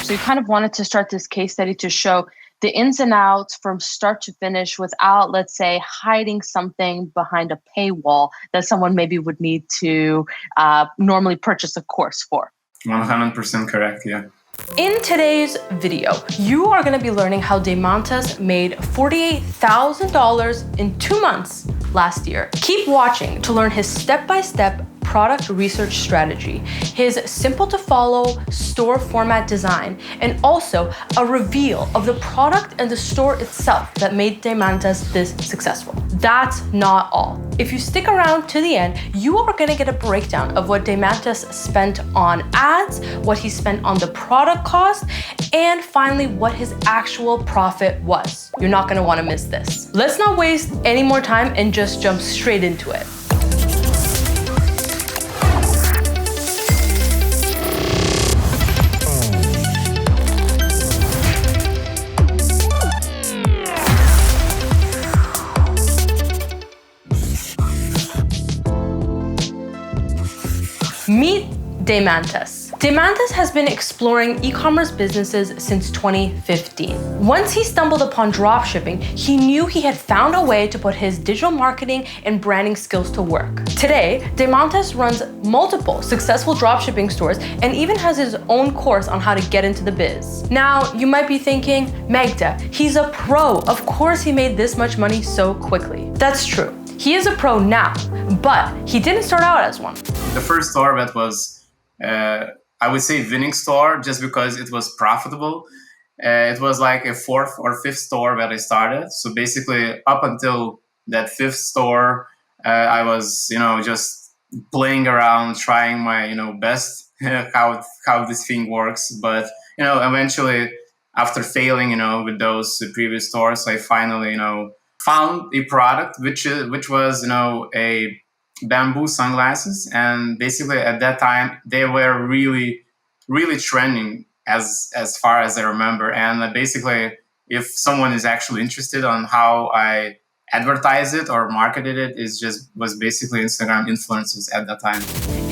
So we kind of wanted to start this case study to show the ins and outs from start to finish without, let's say, hiding something behind a paywall that someone maybe would need to normally purchase a course for. 100% correct, yeah. In today's video, you are going to be learning how Deimantas made $48,000 in 2 months last year. Keep watching to learn his step-by-step product research strategy, his simple to follow store format design, and also a reveal of the product and the store itself that made Deimantas this successful. That's not all. If you stick around to the end, you are gonna get a breakdown of what Deimantas spent on ads, what he spent on the product cost, and finally what his actual profit was. You're not gonna wanna miss this. Let's not waste any more time and just jump straight into it. Meet Deimantas. Deimantas has been exploring e-commerce businesses since 2015. Once he stumbled upon dropshipping, he knew he had found a way to put his digital marketing and branding skills to work. Today, Deimantas runs multiple successful dropshipping stores and even has his own course on how to get into the biz. Now, you might be thinking, Magda, he's a pro. Of course he made this much money so quickly. That's true. He is a pro now, but he didn't start out as one. The first store that was, I would say, winning store just because it was profitable. It was like a 4th or 5th store that I started. So basically, up until that 5th store, I was, just playing around, trying my, best how this thing works. But eventually, after failing, with those previous stores, I finally, found a product which was a bamboo sunglasses, and basically at that time they were really trending as far as I remember. And basically, if someone is actually interested on how I advertise it or marketed it, was basically Instagram influencers at that time.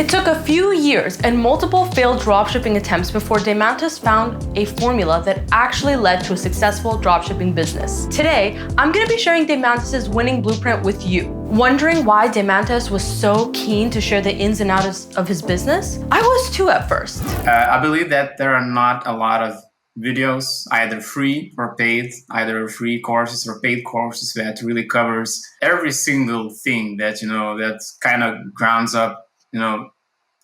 It took a few years and multiple failed dropshipping attempts before Deimantas found a formula that actually led to a successful dropshipping business. Today, I'm going to be sharing Deimantas' winning blueprint with you. Wondering why Deimantas was so keen to share the ins and outs of his business? I was too at first. I believe that there are not a lot of videos, either free or paid, either free courses or paid courses that really covers every single thing that, that kind of grounds up,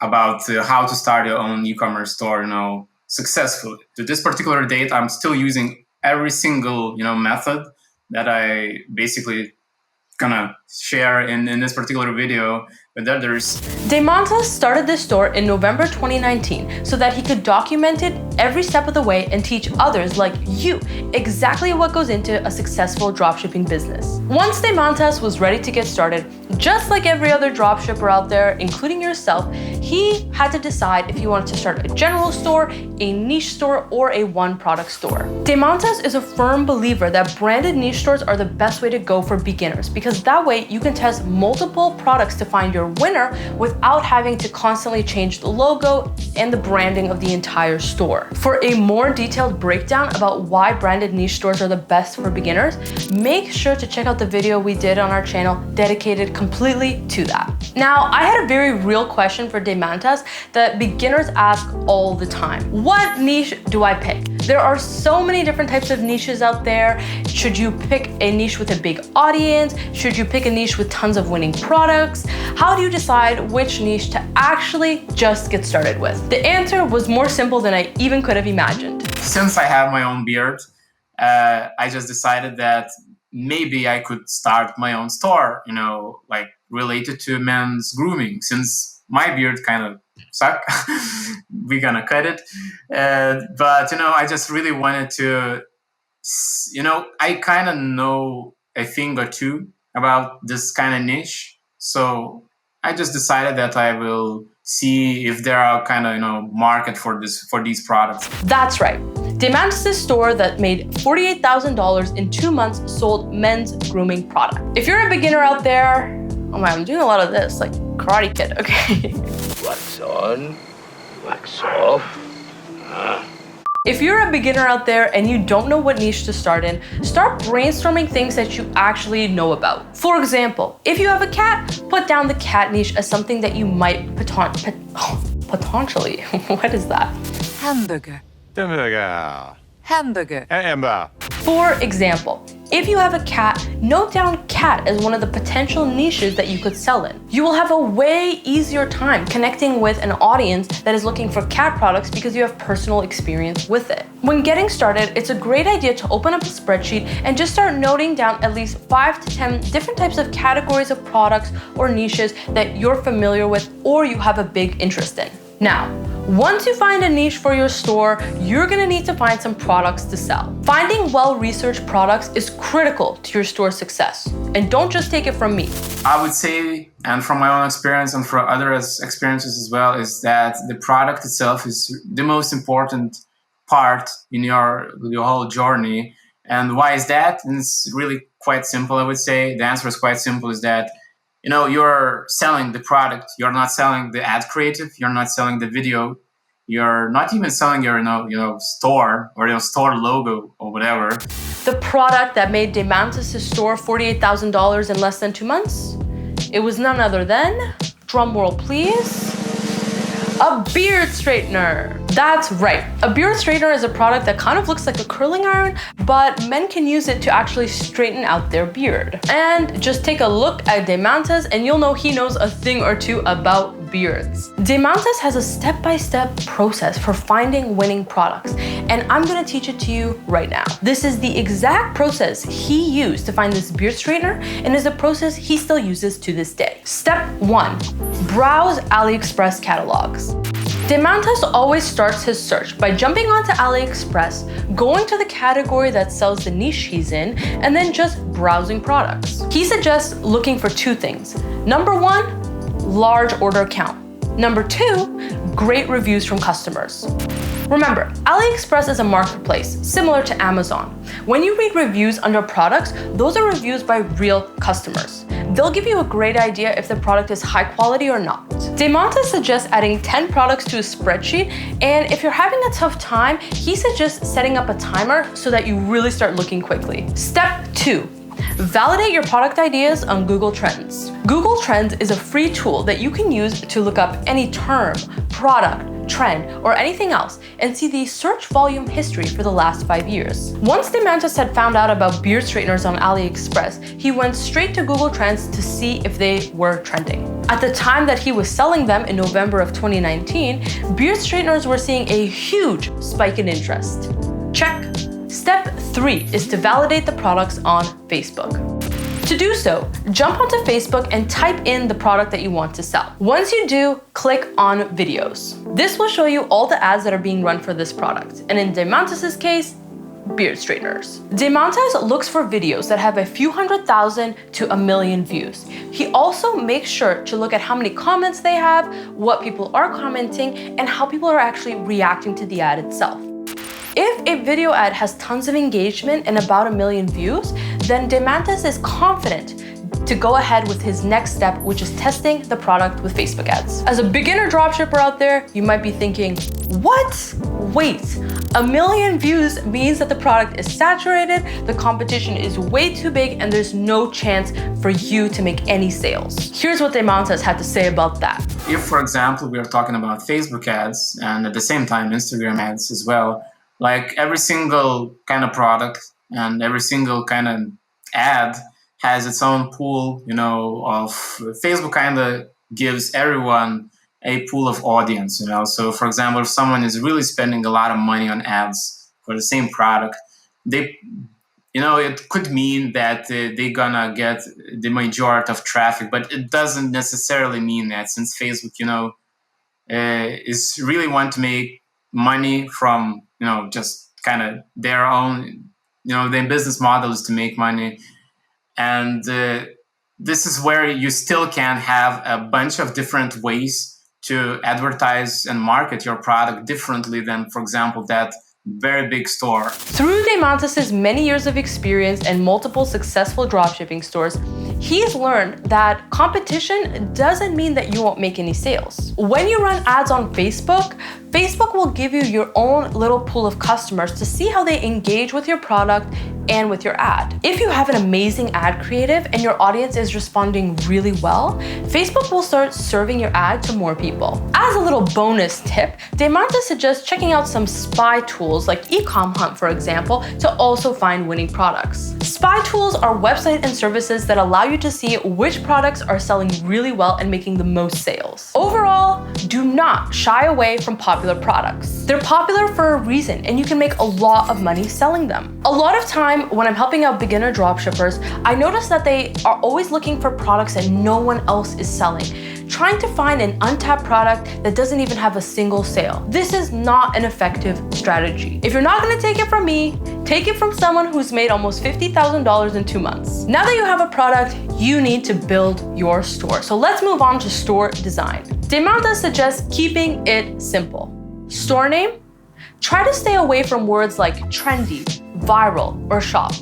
about how to start your own e-commerce store, successfully. To this particular date, I'm still using every single, method that I basically gonna share in this particular video with others. Deimantas started this store in November 2019 so that he could document it every step of the way and teach others like you exactly what goes into a successful dropshipping business. Once Deimantas was ready to get started, just like every other dropshipper out there, including yourself, he had to decide if he wanted to start a general store, a niche store, or a one-product store. Deimantas is a firm believer that branded niche stores are the best way to go for beginners because that way you can test multiple products to find your winner without having to constantly change the logo and the branding of the entire store. For a more detailed breakdown about why branded niche stores are the best for beginners, make sure to check out the video we did on our channel dedicated completely to that. Now, I had a very real question for Deimantas that beginners ask all the time. What niche do I pick? There are so many different types of niches out there. Should you pick a niche with a big audience? Should you pick a niche with tons of winning products? How do you decide which niche to actually just get started with? The answer was more simple than I even could have imagined. Since I have my own beard, I just decided that maybe I could start my own store, like related to men's grooming, since my beard kind of suck. We're gonna cut it. But, I just really wanted to, I kind of know a thing or two about this kind of niche. So I just decided that I will see if there are kind of, market for these products. That's right. Deimantas' store that made $48,000 in 2 months sold men's grooming product. If you're a beginner out there, oh man, I'm doing a lot of this, like Karate Kid, okay? Wax on, wax off. If you're a beginner out there and you don't know what niche to start in, start brainstorming things that you actually know about. For example, if you have a cat, put down the cat niche as something that you might potentially, what is that? Hamburger. Hamburger. Hamburger. Amber. For example, if you have a cat, note down cat as one of the potential niches that you could sell in. You will have a way easier time connecting with an audience that is looking for cat products because you have personal experience with it. When getting started, it's a great idea to open up a spreadsheet and just start noting down at least 5 to 10 different types of categories of products or niches that you're familiar with or you have a big interest in. Now, once you find a niche for your store, you're gonna need to find some products to sell. Finding well-researched products is critical to your store's success. And don't just take it from me. I would say, and from my own experience and from others' experiences as well, is that the product itself is the most important part in your whole journey. And why is that? And it's really quite simple, I would say. The answer is quite simple, is that you're selling the product. You're not selling the ad creative. You're not selling the video. You're not even selling your, store or your store logo or whatever. The product that made DeMantis' store $48,000 in less than 2 months? It was none other than, drum roll please, a beard straightener. That's right. A beard straightener is a product that kind of looks like a curling iron, but men can use it to actually straighten out their beard. And just take a look at DeMantis and you'll know he knows a thing or two about beards. DeMantis has a step-by-step process for finding winning products, and I'm gonna teach it to you right now. This is the exact process he used to find this beard straightener, and is a process he still uses to this day. Step 1, browse AliExpress catalogs. DeMantis always starts his search by jumping onto AliExpress, going to the category that sells the niche he's in, and then just browsing products. He suggests looking for 2 things. Number 1, large order count. Number 2, great reviews from customers. Remember, AliExpress is a marketplace similar to Amazon. When you read reviews under products, those are reviews by real customers. They'll give you a great idea if the product is high quality or not. DeMantis suggests adding 10 products to a spreadsheet, and if you're having a tough time, he suggests setting up a timer so that you really start looking quickly. Step 2. Validate your product ideas on Google Trends. Google Trends is a free tool that you can use to look up any term, product, trend, or anything else and see the search volume history for the last 5 years. Once DeMantis had found out about beard straighteners on AliExpress, he went straight to Google Trends to see if they were trending. At the time that he was selling them in November of 2019, beard straighteners were seeing a huge spike in interest. Check. Step 3 is to validate the products on Facebook. To do so, jump onto Facebook and type in the product that you want to sell. Once you do, click on videos. This will show you all the ads that are being run for this product. And in DeMantis' case, beard straighteners. DeMantis looks for videos that have a few 100,000 to 1 million views. He also makes sure to look at how many comments they have, what people are commenting, and how people are actually reacting to the ad itself. If a video ad has tons of engagement and about 1 million views, then DeMantis is confident to go ahead with his next step, which is testing the product with Facebook ads. As a beginner dropshipper out there, you might be thinking, what? Wait, 1 million views means that the product is saturated, the competition is way too big, and there's no chance for you to make any sales. Here's what DeMantis had to say about that. If, for example, we are talking about Facebook ads and at the same time Instagram ads as well, like every single kind of product and every single kind of ad has its own pool, of Facebook kind of gives everyone a pool of audience, So for example, if someone is really spending a lot of money on ads for the same product, it could mean that they're gonna get the majority of traffic, but it doesn't necessarily mean that, since Facebook, is really want to make money from, just kind of their own, their business model is to make money. And this is where you still can have a bunch of different ways to advertise and market your product differently than, for example, that very big store. Through Demantis' many years of experience and multiple successful dropshipping stores, he's learned that competition doesn't mean that you won't make any sales. When you run ads on Facebook, Facebook will give you your own little pool of customers to see how they engage with your product and with your ad. If you have an amazing ad creative and your audience is responding really well, Facebook will start serving your ad to more people. As a little bonus tip, Demantis suggests checking out some spy tools like Ecom Hunt, for example, to also find winning products. Spy tools are websites and services that allow you to see which products are selling really well and making the most sales. Overall, do not shy away from popular products. They're popular for a reason, and you can make a lot of money selling them. A lot of time when I'm helping out beginner dropshippers, I notice that they are always looking for products that no one else is selling, trying to find an untapped product that doesn't even have a single sale. This is not an effective strategy. If you're not gonna take it from me, take it from someone who's made almost $50,000 in 2 months. Now that you have a product, you need to build your store. So let's move on to store design. Demantis suggests keeping it simple. Store name? Try to stay away from words like trendy, viral, or shop.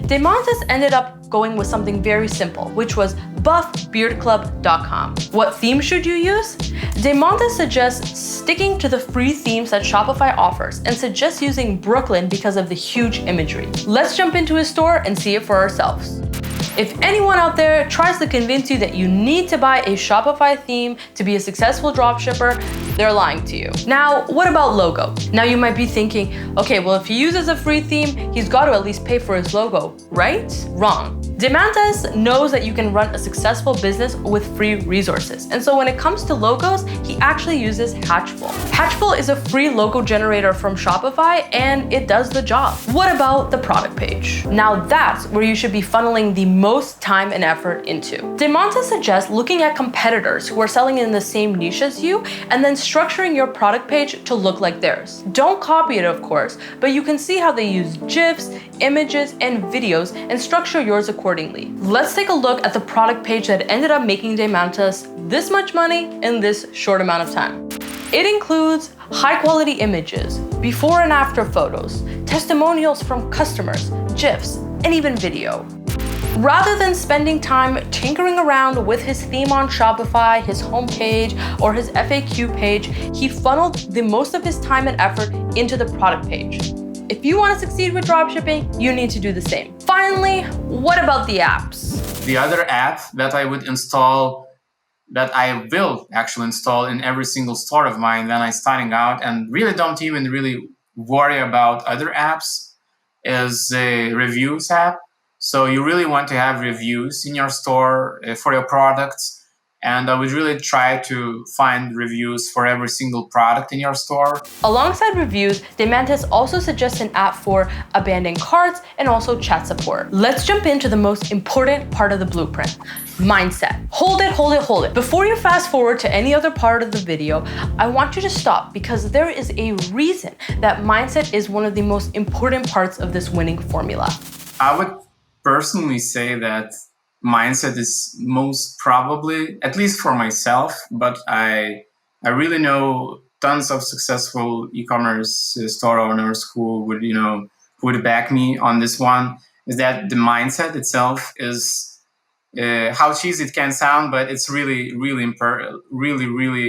Demantis ended up going with something very simple, which was buffbeardclub.com. What theme should you use? Demantis suggests sticking to the free themes that Shopify offers and suggests using Brooklyn because of the huge imagery. Let's jump into his store and see it for ourselves. If anyone out there tries to convince you that you need to buy a Shopify theme to be a successful dropshipper, they're lying to you. Now, what about logo? Now you might be thinking, okay, well, if he uses a free theme, he's got to at least pay for his logo, right? Wrong. Demantis knows that you can run a successful business with free resources. And so when it comes to logos, he actually uses Hatchful. Hatchful is a free logo generator from Shopify, and it does the job. What about the product page? Now that's where you should be funneling the most time and effort into. Demantis suggests looking at competitors who are selling in the same niche as you, and then structuring your product page to look like theirs. Don't copy it, of course, but you can see how they use GIFs, images, and videos and structure yours accordingly. Let's take a look at the product page that ended up making Demantis this much money in this short amount of time. It includes high quality images, before and after photos, testimonials from customers, GIFs, and even video. Rather than spending time tinkering around with his theme on Shopify, his homepage, or his FAQ page, he funneled the most of his time and effort into the product page. If you want to succeed with dropshipping, you need to do the same. Finally, what about the apps? The other app that I would install, that I will actually install in every single store of mine when I'm starting out and really don't even really worry about other apps, is a reviews app. So you really want to have reviews in your store for your products. And I would really try to find reviews for every single product in your store. Alongside reviews, Demantis also suggests an app for abandoned carts and also chat support. Let's jump into the most important part of the blueprint, mindset. Hold it. Before you fast forward to any other part of the video, I want you to stop because there is a reason that mindset is one of the most important parts of this winning formula. I would personally say that mindset is most probably, at least for myself, but I really know tons of successful e-commerce store owners who would back me on this one, is that the mindset itself is how cheesy it can sound, but it's really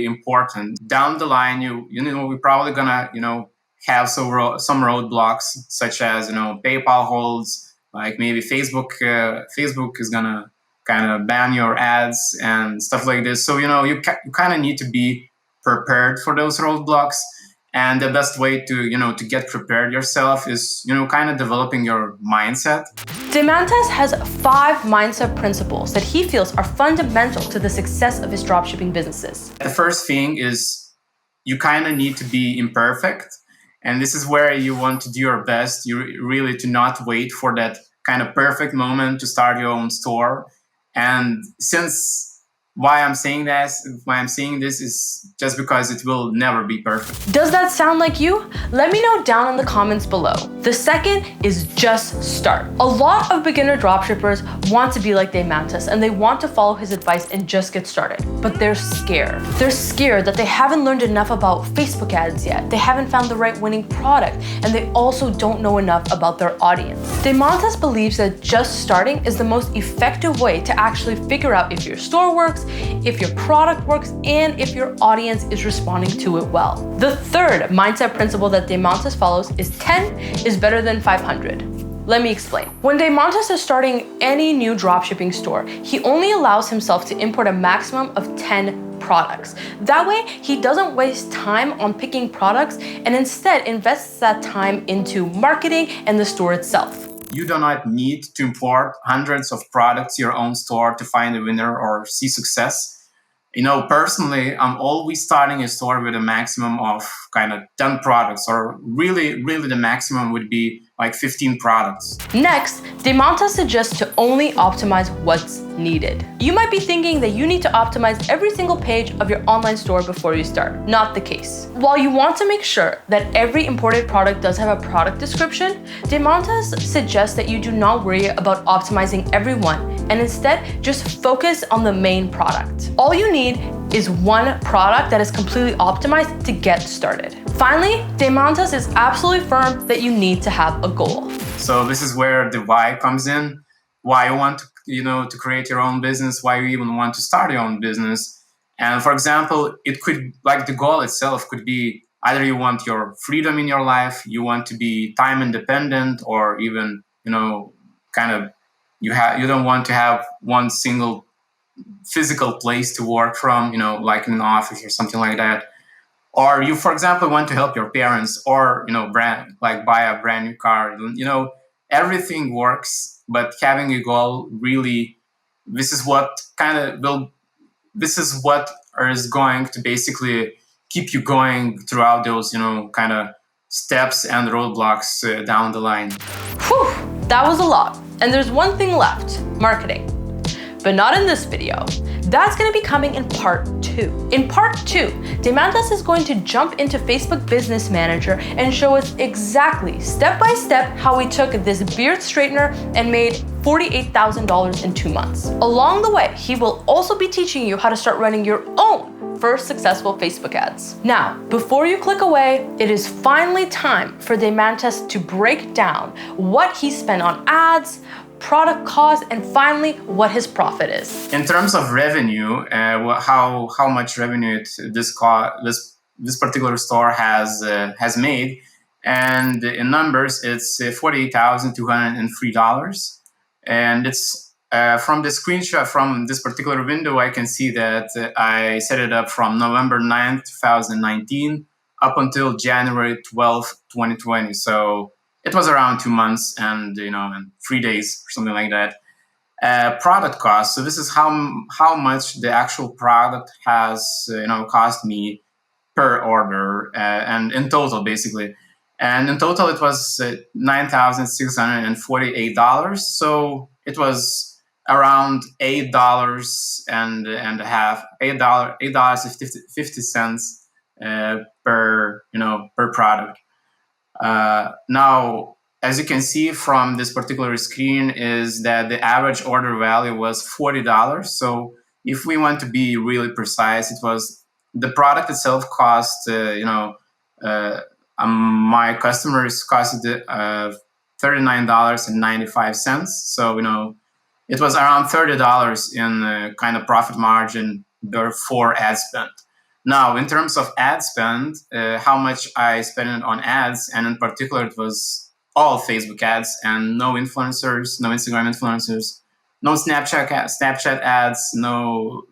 important. Down the line, we're probably gonna have some roadblocks, such as PayPal holds. Like maybe Facebook is gonna kind of ban your ads and stuff like this. So you kind of need to be prepared for those roadblocks. And the best way to get prepared yourself is kind of developing your mindset. Demantis has 5 mindset principles that he feels are fundamental to the success of his dropshipping businesses. The first thing is you kind of need to be imperfect. And this is where you want to do your best. You really to not wait for that kind of perfect moment to start your own store. And since why I'm saying this is just because it will never be perfect. Does that sound like you? Let me know down in the comments below. The second is just start. A lot of beginner dropshippers want to be like Demantis and they want to follow his advice and just get started, but they're scared. They're scared that they haven't learned enough about Facebook ads yet, they haven't found the right winning product, and they also don't know enough about their audience. Demantis believes that just starting is the most effective way to actually figure out if your store works, if your product works, and if your audience is responding to it well. The third mindset principle that Demantis follows is 10 is better than 500. Let me explain. When Demantis is starting any new dropshipping store, he only allows himself to import a maximum of 10 products. That way, he doesn't waste time on picking products and instead invests that time into marketing and the store itself. You do not need to import hundreds of products to your own store to find a winner or see success. Personally, I'm always starting a store with a maximum of kind of 10 products, or really the maximum would be like 15 products. Next, Demantis suggests to only optimize what's needed. You might be thinking that you need to optimize every single page of your online store before you start. Not the case. While you want to make sure that every imported product does have a product description, Demantis suggests that you do not worry about optimizing every one and instead just focus on the main product. All you need is one product that is completely optimized to get started. Finally, Demantis is absolutely firm that you need to have a goal. So this is where the why comes in. Why you want to create your own business, why you even want to start your own business. And for example, it could, like, the goal itself could be either you want your freedom in your life, you want to be time independent, or even, kind of you don't want to have one single physical place to work from, like in an office or something like that. Or you, for example, want to help your parents, or buy a brand new car. Everything works, but having a goal, really, this is what is going to basically keep you going throughout those kind of steps and roadblocks down the line. Whew, that was a lot. And there's one thing left: marketing. But not in this video. That's going to be coming in part 2. In part 2, Demantis is going to jump into Facebook Business Manager and show us exactly, step by step, how he took this beard straightener and made $48,000 in 2 months. Along the way, he will also be teaching you how to start running your own first successful Facebook ads. Now, before you click away, it is finally time for Demantis to break down what he spent on ads, product cost, and finally what his profit is. In terms of revenue, how much revenue this particular store has made, and in numbers, it's $48,203, and it's from the screenshot from this particular window, I can see that I set it up from November 9th, 2019 up until January 12th, 2020. So it was around 2 months and and 3 days or something like that. Product cost. So this is how much the actual product has cost me per order, and in total, basically. And in total, it was $9,648. So it was around $8 and a half, $8.50 per product. Now, as you can see from this particular screen, is that the average order value was $40. So if we want to be really precise, it was the product itself cost, my customers costed $39.95. So, it was around $30 in kind of profit margin before ad spend. Now, in terms of ad spend, how much I spent on ads, and in particular, it was all Facebook ads and no influencers, no Instagram influencers, no Snapchat ads, no.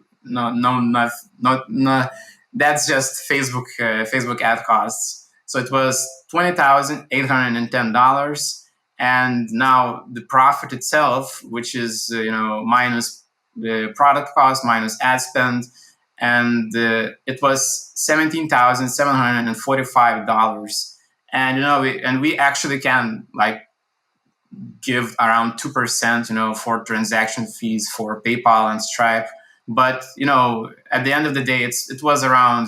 That's just Facebook ad costs. So it was $20,810. And now the profit itself, which is minus the product cost minus ad spend, and it was $17,745. And we actually can give around 2% for transaction fees for PayPal and Stripe. But, at the end of the day, it was around,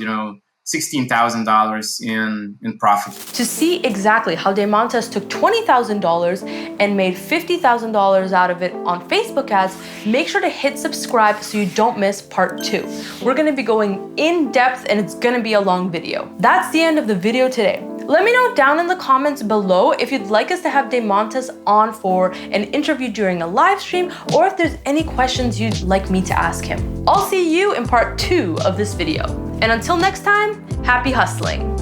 $16,000 in profit. To see exactly how DeMontes took $20,000 and made $50,000 out of it on Facebook ads, make sure to hit subscribe so you don't miss part 2. We're gonna be going in depth and it's gonna be a long video. That's the end of the video today. Let me know down in the comments below if you'd like us to have DeMontes on for an interview during a live stream, or if there's any questions you'd like me to ask him. I'll see you in part 2 of this video. And until next time, happy hustling.